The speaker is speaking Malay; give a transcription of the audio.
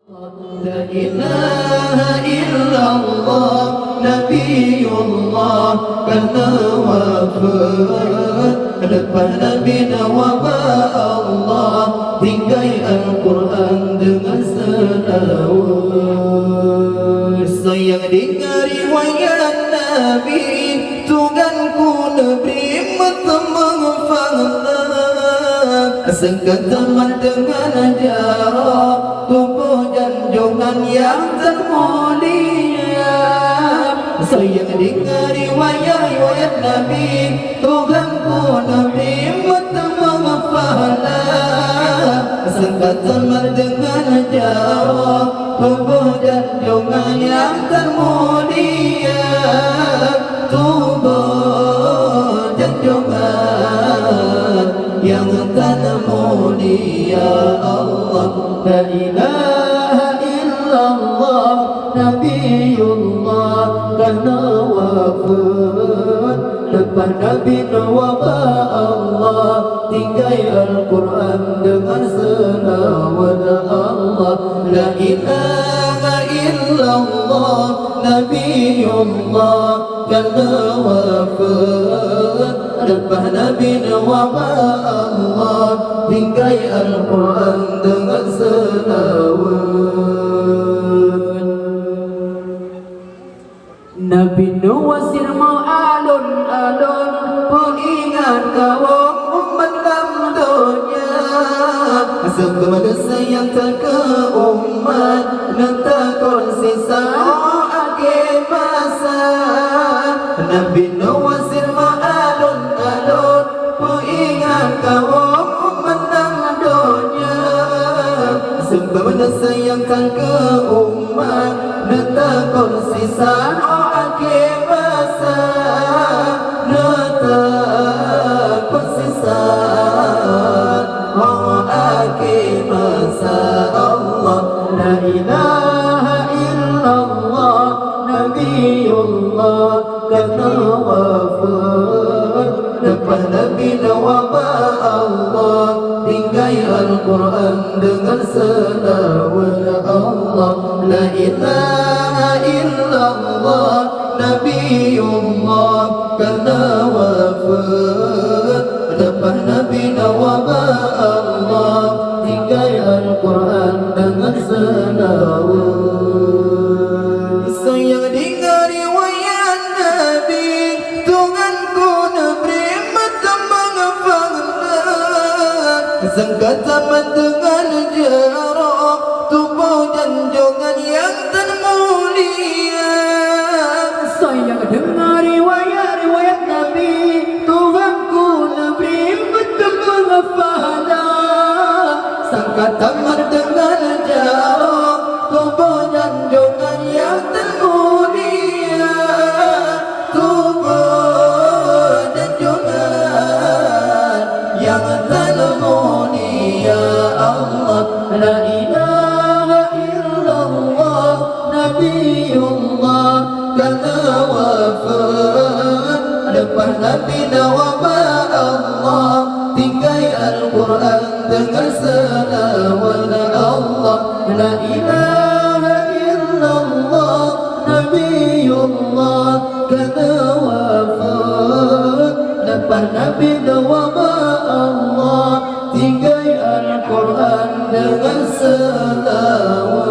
La ilaha illallah Nabiullah karena wafat depan Nabi Nawaba Allah tinggai Al-Quran dengan selawat. Sayang dengar riwayat Nabi Tuhanku negeri metemang faham sengketaman dengan jarak tubuh janjungan yang termulia. Sayang dengar riwayat Nabi Tuhanku Nabi metemang faham sengketaman dengan jarak tubuh janjungan yang termulia. Tubuh janjungan yang termulia. Allah la ilaha illallah Nabiullah karena wafat depan Nabi Nawaba Allah tinggai Al-Quran dengan selawat. Allah la ilaha illallah Nabiullah karena wafat depan Nabi Nawaba Allah tinggai Al-Quran dengan selawat. Nabi Nuwasir mau alun-alun pengingat kaum umat dalam dunia segala sayang tak ke umat nentakon sisa akhir masa. Nabi Nuwasir mau alun-alun pengingat kaum umat dalam dunia segala sayang tak ke umat nentakon sisa akhir masa. Nentakon sisa akhir masa. Allah la ilaha illallah Nabiullah karena wafat depan Nabi Nawaba Allah tinggai Al-Quran dengan selawat. Allah la ilaha illallah Nabiullah karena wafat depan Nabi Nawaba Allah tinggai Al-Quran dengan selawat. Sayang dengar riwayat Nabi Tuhanku negeri metemang faham sengketaman dengan jarak tubuh janjungan yang termulia. Sayang dengar riwayat Nabi Tuhanku negeri metemang faham sengketaman dengan jarak tubuh janjungan yang termulia. Tubuh janjungan yang termulia. Allah la ilaha illallah Nabiullah karena wafat depan Nabi Nawaba Allah tinggai Al-Quran dengan selawat. Allah la ilaha illallah Nabiullah karena wafat depan Nabi Nawaba Allah tinggai Al-Quran dengan selawat.